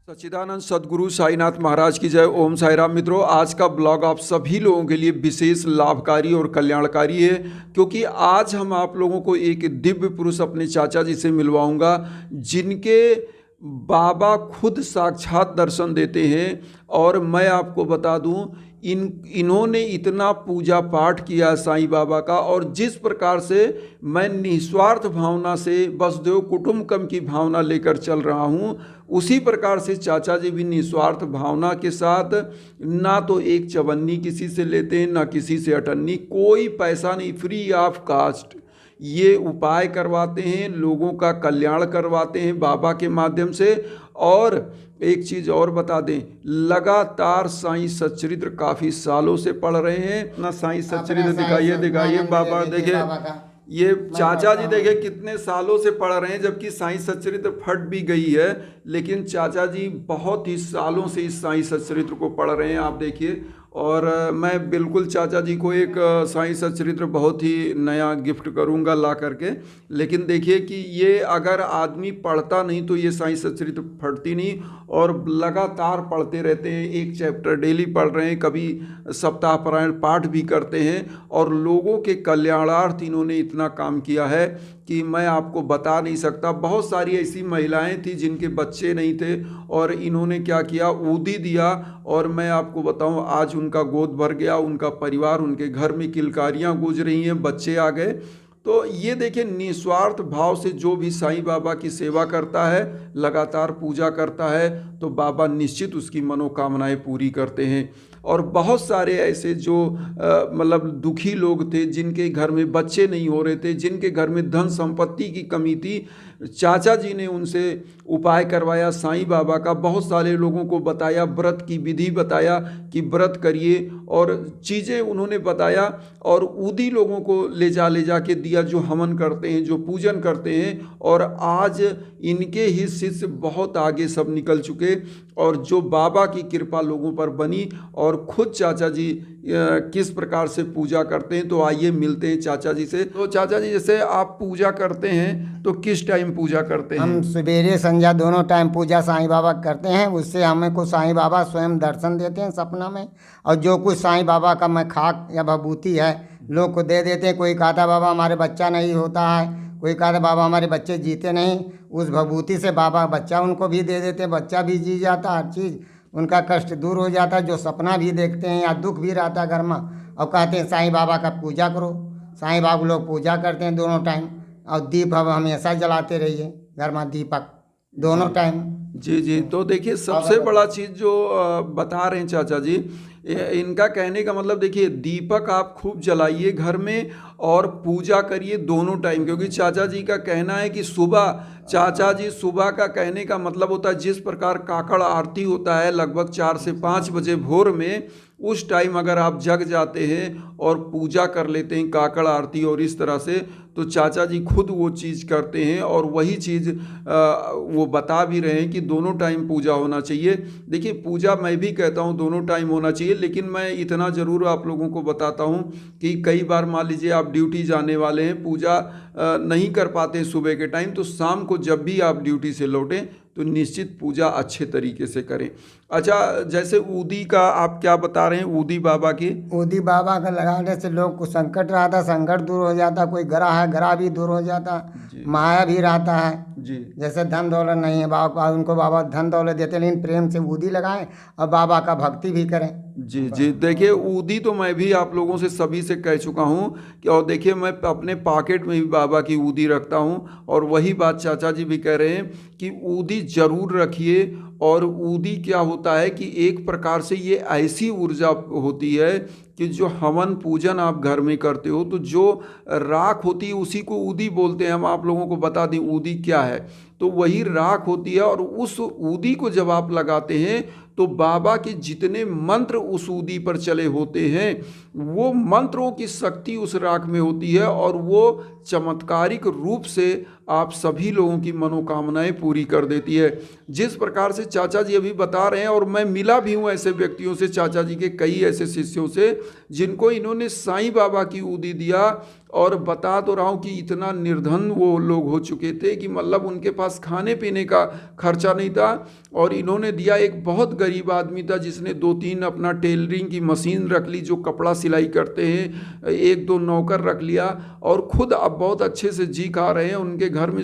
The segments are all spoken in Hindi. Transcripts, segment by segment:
सच्चिदानंद सदगुरु साईनाथ महाराज की जय। ओम साई राम। मित्रों, आज का ब्लॉग आप सभी लोगों के लिए विशेष लाभकारी और कल्याणकारी है, क्योंकि आज हम आप लोगों को एक दिव्य पुरुष अपने चाचा जी से मिलवाऊंगा, जिनके बाबा खुद साक्षात दर्शन देते हैं। और मैं आपको बता दूं, इन्होंने इतना पूजा पाठ किया साईं बाबा का, और जिस प्रकार से मैं निस्वार्थ भावना से वसुदेव कुटुंबकम की भावना लेकर चल रहा हूँ, उसी प्रकार से चाचा जी भी निस्वार्थ भावना के साथ ना तो एक चवन्नी किसी से लेते हैं, ना किसी से अटन्नी, कोई पैसा नहीं, फ्री ऑफ कास्ट ये उपाय करवाते हैं, लोगों का कल्याण करवाते हैं बाबा के माध्यम से। और एक चीज़ और बता दें, लगातार साईं सच्चरित्र काफ़ी सालों से पढ़ रहे हैं। अपना साईं सच्चरित्र दिखाइए बाबा, देखिए ये चाचा जी देखे कितने सालों से पढ़ रहे हैं, जबकि साईं सच्चरित्र फट भी गई है, लेकिन चाचा जी बहुत ही सालों से इस साईं सच्चरित्र को पढ़ रहे हैं, आप देखिए। और मैं बिल्कुल चाचा जी को एक साईं सच्चरित्र बहुत ही नया गिफ्ट करूंगा ला करके। लेकिन देखिए कि ये अगर आदमी पढ़ता नहीं तो ये साईं सच्चरित्र फटती नहीं, और लगातार पढ़ते रहते हैं, एक चैप्टर डेली पढ़ रहे हैं, कभी सप्ताह पारायण पाठ भी करते हैं। और लोगों के कल्याणार्थ इन्होंने इतना काम किया है कि मैं आपको बता नहीं सकता। बहुत सारी ऐसी महिलाएं थी जिनके बच्चे नहीं थे, और इन्होंने क्या किया, ऊदी दिया, और मैं आपको बताऊं आज उनका गोद भर गया, उनका परिवार, उनके घर में किलकारियां गूंज रही हैं, बच्चे आ गए। तो ये देखिए, निस्वार्थ भाव से जो भी साईं बाबा की सेवा करता है, लगातार पूजा करता है, तो बाबा निश्चित उसकी मनोकामनाएं पूरी करते हैं। और बहुत सारे ऐसे जो मतलब दुखी लोग थे, जिनके घर में बच्चे नहीं हो रहे थे, जिनके घर में धन संपत्ति की कमी थी, चाचा जी ने उनसे उपाय करवाया साईं बाबा का। बहुत सारे लोगों को बताया, व्रत की विधि बताया कि व्रत करिए, और चीज़ें उन्होंने बताया, और ऊदी लोगों को ले जा के दिया, जो हवन करते हैं, जो पूजन करते हैं। और आज इनके ही शिष्य बहुत आगे सब निकल चुके, और जो बाबा की कृपा लोगों पर बनी, और खुद चाचा जी किस प्रकार से पूजा करते हैं, तो आइए मिलते हैं चाचा जी से। तो चाचा जी, जैसे आप पूजा करते हैं तो किस टाइम पूजा करते हैं? हम सवेरे संध्या दोनों टाइम पूजा साईं बाबा करते हैं। उससे हमें को साईं बाबा स्वयं दर्शन देते हैं सपना में, और जो कुछ साईं बाबा का मैं खाक या भभूति है लोग को दे देते हैं। कोई कहता बाबा हमारे बच्चा नहीं होता है, कोई कहता बाबा हमारे बच्चे जीते नहीं, उस भभूति से बाबा बच्चा उनको भी दे देते हैं, बच्चा भी जी जाता, हर चीज़ उनका कष्ट दूर हो जाता है। जो सपना भी देखते हैं या दुख भी रहता है घर में, और कहते हैं साईं बाबा का पूजा करो। साईं बाबा लोग पूजा करते हैं दोनों टाइम, और दीप अब हमेशा जलाते रहिए घर में, दीपक दोनों टाइम। जी जी। तो देखिए, सबसे बड़ा चीज़ जो बता रहे हैं चाचा जी, इनका कहने का मतलब, देखिए दीपक आप खूब जलाइए घर में, और पूजा करिए दोनों टाइम। क्योंकि चाचा जी का कहना है कि सुबह, चाचा जी सुबह का कहने का मतलब होता है, जिस प्रकार काकड़ आरती होता है लगभग 4 से 5 बजे भोर में, उस टाइम अगर आप जग जाते हैं और पूजा कर लेते हैं काकड़ आरती और इस तरह से, तो चाचा जी खुद वो चीज़ करते हैं। और वही चीज़ वो बता भी रहे हैं कि दोनों टाइम पूजा होना चाहिए। देखिए, पूजा मैं भी कहता हूँ दोनों टाइम होना चाहिए, लेकिन मैं इतना ज़रूर आप लोगों को बताता हूँ कि कई बार मान लीजिए आप ड्यूटी जाने वाले हैं, पूजा नहीं कर पाते सुबह के टाइम, तो शाम को जब भी आप ड्यूटी से लौटें तो निश्चित पूजा अच्छे तरीके से करें। अच्छा, जैसे ऊदी का आप क्या बता रहे हैं, ऊदी बाबा की? ऊदी बाबा का लगाने से लोग को संकट रहता, संकट दूर हो जाता, कोई ग्रह है ग्रह भी दूर हो जाता, माया भी रहता है जी। जैसे धन दौलत नहीं है बाबा, उनको बाबा धन दौलत देते, लेकिन प्रेम से ऊदी लगाएं और बाबा का भक्ति भी करें। जी जी। देखिए, ऊदी तो मैं भी आप लोगों से सभी से कह चुका हूँ कि, और देखिए मैं अपने पॉकेट में भी बाबा की ऊदी रखता हूँ, और वही बात चाचा जी भी कह रहे हैं कि ऊदी जरूर रखिए। और ऊदी क्या होता है कि एक प्रकार से ये ऐसी ऊर्जा होती है कि जो हवन पूजन आप घर में करते हो, तो जो राख होती है उसी को ऊदी बोलते हैं। हम आप लोगों को बता दें ऊदी क्या है, तो वही राख होती है। और उस ऊदी को जब आप लगाते हैं तो बाबा के जितने मंत्र उस ऊदी पर चले होते हैं, वो मंत्रों की शक्ति उस राख में होती है, और वो चमत्कारिक रूप से आप सभी लोगों की मनोकामनाएं पूरी कर देती है। जिस प्रकार से चाचा जी अभी बता रहे हैं, और मैं मिला भी हूँ ऐसे व्यक्तियों से, चाचा जी के कई ऐसे शिष्यों से जिनको इन्होंने साईं बाबा की ऊदी दिया, और बता तो रहा हूँ कि इतना निर्धन वो लोग हो चुके थे कि मतलब उनके पास खाने पीने का खर्चा नहीं था, और इन्होंने दिया। एक बहुत गरीब आदमी था जिसने 2-3 अपना टेलरिंग की मशीन रख ली, जो कपड़ा सिलाई करते हैं, 1-2 नौकर रख लिया, और खुद अब बहुत अच्छे से जी खा रहे हैं। उनके घर में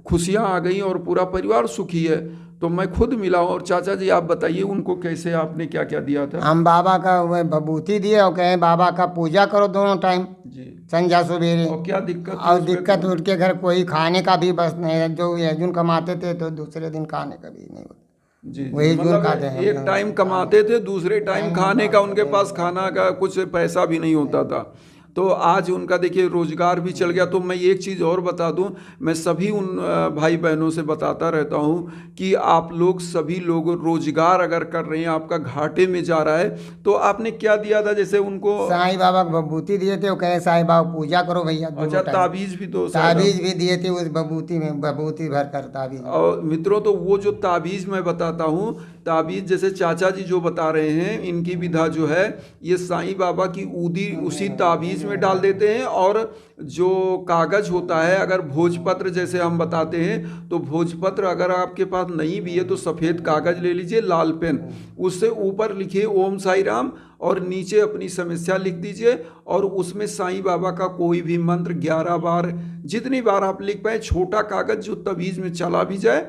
खुशियाँ आ गई और पूरा परिवार सुखी है। तो मैं खुद मिला हूँ। और चाचा जी आप बताइए उनको कैसे, आपने क्या क्या दिया था? हम बाबा का वह भभूति दिए और कहे बाबा का पूजा करो दोनों टाइम, जी। संध्या सवेरे। और क्या दिक्कत थी और उसमें? दिक्कत उनके घर कोई खाने का भी बस नहीं है, जो अर्जुन कमाते थे तो दूसरे दिन खाने का भी नहीं होता। जी, वही मतलब खाते हैं। एक टाइम कमाते थे, दूसरे टाइम खाने का उनके पास खाना का कुछ पैसा भी नहीं होता था। तो आज उनका देखिए रोजगार भी चल गया। तो मैं एक चीज़ और बता दूं, मैं सभी उन भाई बहनों से बताता रहता हूं कि आप लोग सभी लोग रोजगार अगर कर रहे हैं, आपका घाटे में जा रहा है, तो आपने क्या दिया था जैसे उनको? साईं बाबा को भभूति दिए थे, वो कहे साईं बाबा पूजा करो भैया दोनों अच्छा, टाइम। ताबीज भी तो शायद ताबीज भी दिए थे उस भभूति में, भभूति भर कर ताबीज। और मित्रों, तो वो जो ताबीज़ मैं बताता हूँ, ताबीज़ जैसे चाचा जी जो बता रहे हैं, इनकी विधा जो है, ये साईं बाबा की ऊदी उसी ताबीज़ में डाल देते हैं। और जो कागज़ होता है, अगर भोजपत्र जैसे हम बताते हैं, तो भोजपत्र अगर आपके पास नहीं भी है तो सफ़ेद कागज़ ले लीजिए, लाल पेन, उससे ऊपर लिखिए ओम साई राम, और नीचे अपनी समस्या लिख दीजिए, और उसमें साईं बाबा का कोई भी मंत्र 11 बार, जितनी बार आप लिख पाए, छोटा कागज़ जो तवीज़ में चला भी जाए,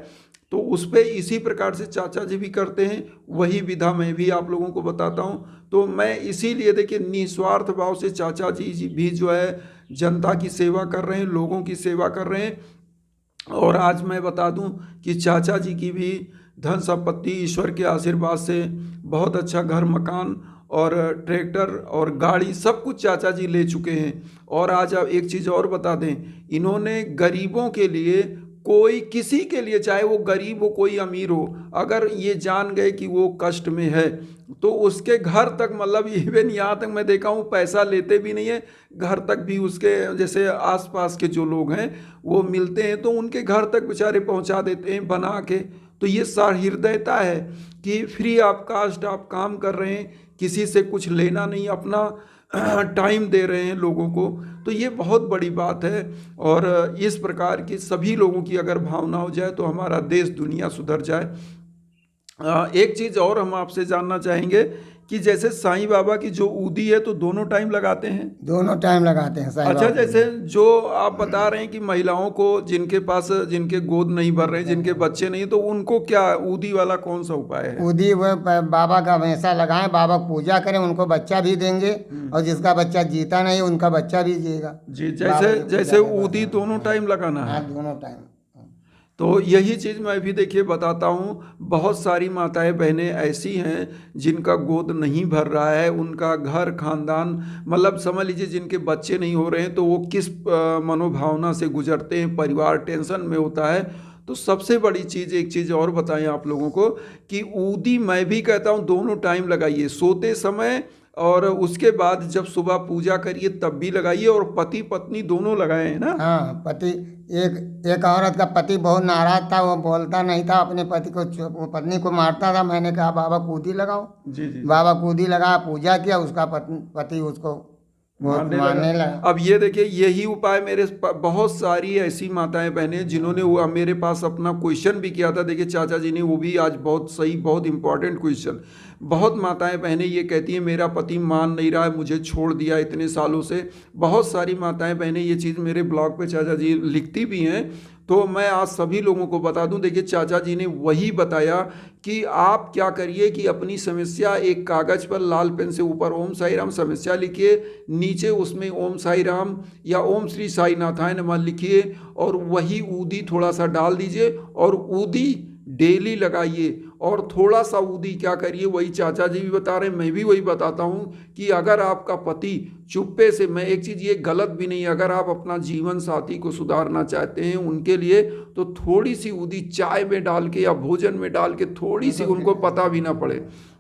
तो उस पर इसी प्रकार से चाचा जी भी करते हैं। वही विधा मैं भी आप लोगों को बताता हूँ। तो मैं इसीलिए देखिए निस्वार्थ भाव से चाचा जी भी जो है जनता की सेवा कर रहे हैं, लोगों की सेवा कर रहे हैं। और आज मैं बता दूं कि चाचा जी की भी धन संपत्ति ईश्वर के आशीर्वाद से बहुत अच्छा घर मकान और ट्रैक्टर और गाड़ी सब कुछ चाचा जी ले चुके हैं। और आज आप एक चीज़ और बता दें, इन्होंने गरीबों के लिए, कोई किसी के लिए, चाहे वो गरीब हो कोई अमीर हो, अगर ये जान गए कि वो कष्ट में है, तो उसके घर तक, मतलब इवन यहाँ तक मैं देखा हूँ पैसा लेते भी नहीं है, घर तक भी उसके जैसे आसपास के जो लोग हैं वो मिलते हैं तो उनके घर तक बेचारे पहुँचा देते हैं बना के। तो ये सहृदयता है कि फ्री ऑफ कास्ट आप काम कर रहे हैं, किसी से कुछ लेना नहीं, अपना टाइम दे रहे हैं लोगों को। तो ये बहुत बड़ी बात है। और इस प्रकार की सभी लोगों की अगर भावना हो जाए तो हमारा देश दुनिया सुधर जाए। एक चीज़ और हम आपसे जानना चाहेंगे कि जैसे साईं बाबा की जो ऊदी है तो दोनों टाइम लगाते हैं? दोनों टाइम लगाते हैं साईं अच्छा, बाबा। जैसे जो आप बता रहे हैं कि महिलाओं को जिनके पास, जिनके गोद नहीं भर रहे, जिनके बच्चे नहीं, तो उनको क्या ऊदी वाला कौन सा उपाय है? ऊदी वो बाबा का हमेशा लगाएं, बाबा को पूजा करें, उनको बच्चा भी देंगे, और जिसका बच्चा जीता नहीं उनका बच्चा भी जिएगा। जी, जैसे ऊदी दोनों टाइम लगाना है। हाँ, दोनों टाइम। तो यही चीज़ मैं भी देखिए बताता हूँ, बहुत सारी माताएं बहनें ऐसी हैं जिनका गोद नहीं भर रहा है, उनका घर खानदान, मतलब समझ लीजिए जिनके बच्चे नहीं हो रहे हैं, तो वो किस मनोभावना से गुजरते हैं, परिवार टेंशन में होता है। तो सबसे बड़ी चीज़, एक चीज़ और बताएं आप लोगों को कि ऊदी मैं भी कहता हूँ दोनों टाइम लगाइए, सोते समय और उसके बाद जब सुबह पूजा करिए तब भी लगाइए, और पति पत्नी दोनों लगाए हैं ना? हाँ, पति, एक औरत का पति बहुत नाराज था, वो बोलता नहीं था अपने पति को, वो पत्नी को मारता था। मैंने कहा बाबा कूदी लगाओ। जी जी। बाबा कूदी लगा, पूजा किया, उसका पति उसको बहुत मारने लगा। अब ये देखिए, यही उपाय बहुत सारी ऐसी माताएं बहनें जिन्होंने वो मेरे पास अपना क्वेश्चन भी किया था। देखिए चाचा जी ने वो भी आज बहुत सही, बहुत इंपॉर्टेंट क्वेश्चन। बहुत माताएं बहनें ये कहती हैं मेरा पति मान नहीं रहा है, मुझे छोड़ दिया इतने सालों से। बहुत सारी माताएं बहनें ये चीज़ मेरे ब्लॉग पे चाचा जी लिखती भी हैं। तो मैं आज सभी लोगों को बता दूं, देखिए चाचा जी ने वही बताया कि आप क्या करिए कि अपनी समस्या एक कागज़ पर लाल पेन से ऊपर ओम साई राम समस्या लिखिए, नीचे उसमें ओम साई राम या ओम श्री साई नाथाय नमः लिखिए, और वही ऊदी थोड़ा सा डाल दीजिए, और ऊदी डेली लगाइए। और थोड़ा सा ऊदी क्या करिए, वही चाचा जी भी बता रहे हैं, मैं भी वही बताता हूँ कि अगर आपका पति चुप्पे से, मैं एक चीज़ ये गलत भी नहीं, अगर आप अपना जीवन साथी को सुधारना चाहते हैं उनके लिए, तो थोड़ी सी ऊदी चाय में डाल के या भोजन में डाल के, थोड़ी सी, उनको पता भी ना पड़े,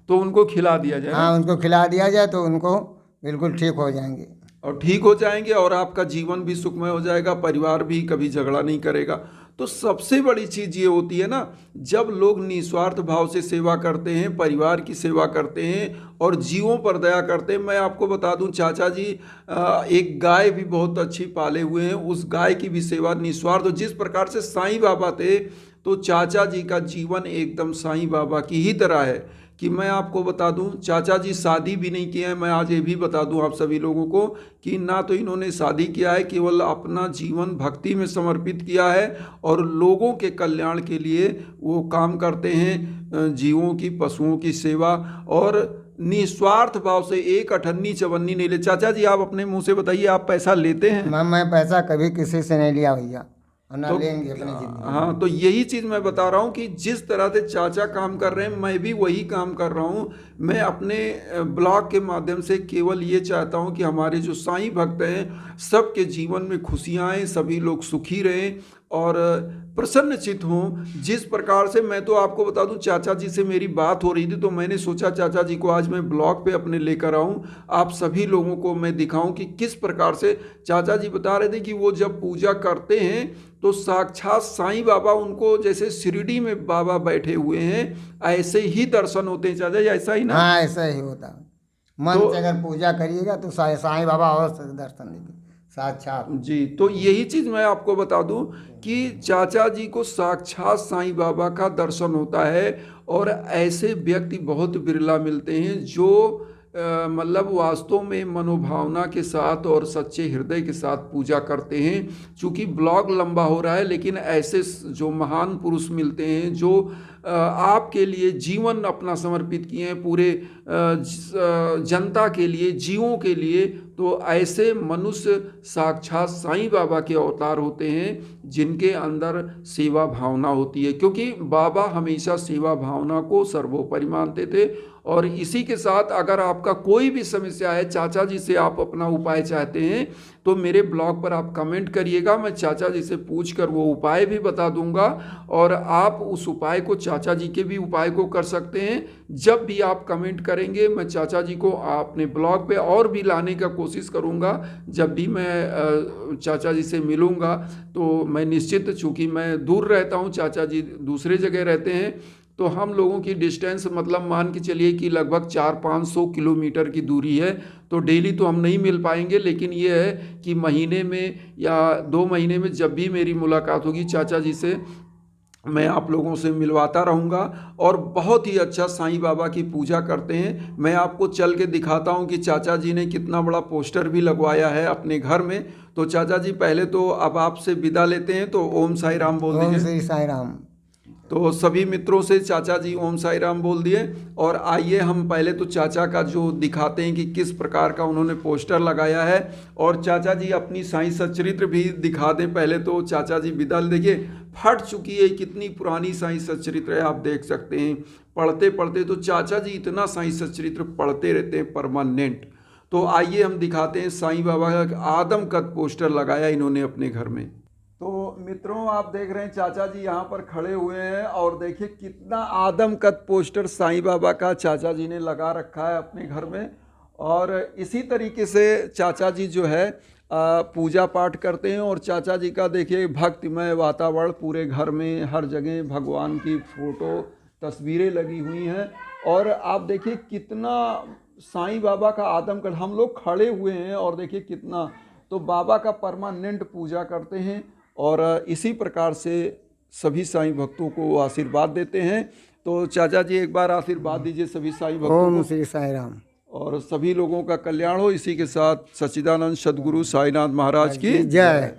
तो उनको खिला दिया जाए। हाँ, उनको खिला दिया जाए तो उनको बिल्कुल ठीक हो जाएंगे। और ठीक हो जाएंगे और आपका जीवन भी सुखमय हो जाएगा, परिवार भी कभी झगड़ा नहीं करेगा। तो सबसे बड़ी चीज़ ये होती है ना, जब लोग निस्वार्थ भाव से सेवा करते हैं, परिवार की सेवा करते हैं और जीवों पर दया करते हैं। मैं आपको बता दूं, चाचा जी एक गाय भी बहुत अच्छी पाले हुए हैं, उस गाय की भी सेवा निस्वार्थ। जिस प्रकार से साईं बाबा थे, तो चाचा जी का जीवन एकदम साईं बाबा की ही तरह है। कि मैं आपको बता दूं, चाचा जी शादी भी नहीं किए हैं। मैं आज ये भी बता दूं आप सभी लोगों को कि ना तो इन्होंने शादी किया है, केवल अपना जीवन भक्ति में समर्पित किया है और लोगों के कल्याण के लिए वो काम करते हैं, जीवों की, पशुओं की सेवा, और निस्वार्थ भाव से एक अठन्नी चवन्नी नहीं ले। चाचा जी आप अपने मुंह से बताइए, आप पैसा लेते हैं? मैं पैसा कभी किसी से नहीं लिया भैया, और ना तो लेंगे अपनी जिंदगी। हाँ, तो यही चीज़ मैं बता रहा हूँ कि जिस तरह से चाचा काम कर रहे हैं, मैं भी वही काम कर रहा हूँ। मैं अपने ब्लॉग के माध्यम से केवल ये चाहता हूँ कि हमारे जो साईं भक्त हैं, सबके जीवन में खुशियाँ आएँ, सभी लोग सुखी रहें और प्रसन्नचित हों। जिस प्रकार से मैं तो आपको बता दूं, चाचा जी से मेरी बात हो रही थी, तो मैंने सोचा चाचा जी को आज मैं ब्लॉग पे अपने लेकर आऊं, आप सभी लोगों को मैं दिखाऊं कि किस प्रकार से चाचा जी बता रहे थे कि वो जब पूजा करते हैं तो साक्षात साईं बाबा उनको, जैसे शिरडी में बाबा बैठे हुए हैं, ऐसे ही दर्शन होते हैं। चाचा जी ऐसा ही ना? हाँ, ऐसा ही होता है। मन से अगर पूजा करिएगा तो साईं बाबा और दर्शन देंगे साक्षात जी। तो यही चीज़ मैं आपको बता दूं कि चाचा जी को साक्षात साईं बाबा का दर्शन होता है, और ऐसे व्यक्ति बहुत बिरला मिलते हैं जो मतलब वास्तव में मनोभावना के साथ और सच्चे हृदय के साथ पूजा करते हैं। चूँकि ब्लॉग लंबा हो रहा है, लेकिन ऐसे जो महान पुरुष मिलते हैं जो आपके लिए जीवन अपना समर्पित किए हैं, पूरे जनता के लिए, जीवों के लिए, तो ऐसे मनुष्य साक्षात साईं बाबा के अवतार होते हैं जिनके अंदर सेवा भावना होती है। क्योंकि बाबा हमेशा सेवा भावना को सर्वोपरि मानते थे। और इसी के साथ अगर आपका कोई भी समस्या है, चाचा जी से आप अपना उपाय चाहते हैं, तो मेरे ब्लॉग पर आप कमेंट करिएगा, मैं चाचा जी से पूछकर वो उपाय भी बता दूंगा, और आप उस उपाय को, चाचा जी के भी उपाय को कर सकते हैं। जब भी आप कमेंट करेंगे, मैं चाचा जी को अपने ब्लॉग पे और भी लाने का कोशिश करूंगा। जब भी मैं चाचा जी से मिलूंगा तो मैं निश्चित, चूँकि मैं दूर रहता हूँ, चाचा जी दूसरे जगह रहते हैं, तो हम लोगों की डिस्टेंस मतलब मान के चलिए कि लगभग 400-500 किलोमीटर की दूरी है। तो डेली तो हम नहीं मिल पाएंगे, लेकिन ये है कि महीने में या 2 महीने में जब भी मेरी मुलाकात होगी चाचा जी से, मैं आप लोगों से मिलवाता रहूँगा। और बहुत ही अच्छा साईं बाबा की पूजा करते हैं। मैं आपको चल के दिखाता हूँ कि चाचा जी ने कितना बड़ा पोस्टर भी लगवाया है अपने घर में। तो चाचा जी पहले तो अब आपसे विदा लेते हैं, तो ओम साई राम बोल दीजिए। ओम श्री साईं राम। तो सभी मित्रों से चाचा जी ओम साई राम बोल दिए। और आइए हम पहले तो चाचा का जो दिखाते हैं कि किस प्रकार का उन्होंने पोस्टर लगाया है, और चाचा जी अपनी साईं सच्चरित्र भी दिखा दें। पहले तो चाचा जी विदा, देखिए फट चुकी है, कितनी पुरानी साईं सच्चरित्र है, आप देख सकते हैं। पढ़ते पढ़ते तो चाचा जी इतना साईं सच्चरित्र पढ़ते रहते हैं परमानेंट। तो आइए हम दिखाते हैं साईं बाबा का आदमकद पोस्टर लगाया इन्होंने अपने घर में। तो मित्रों आप देख रहे हैं चाचा जी यहाँ पर खड़े हुए हैं, और देखिए कितना आदमकद पोस्टर साईं बाबा का चाचा जी ने लगा रखा है अपने घर में। और इसी तरीके से चाचा जी जो है पूजा पाठ करते हैं। और चाचा जी का देखिए भक्तिमय वातावरण, पूरे घर में हर जगह भगवान की फ़ोटो, तस्वीरें लगी हुई हैं। और आप देखिए कितना साईं बाबा का आदमकद, हम लोग खड़े हुए हैं और देखिए कितना, तो बाबा का परमानेंट पूजा करते हैं। और इसी प्रकार से सभी साईं भक्तों को आशीर्वाद देते हैं। तो चाचा जी एक बार आशीर्वाद दीजिए सभी साईं भक्तों को। ओम श्री साईं राम। और सभी लोगों का कल्याण हो। इसी के साथ सच्चिदानंद सद्गुरु साईनाथ महाराज की जय।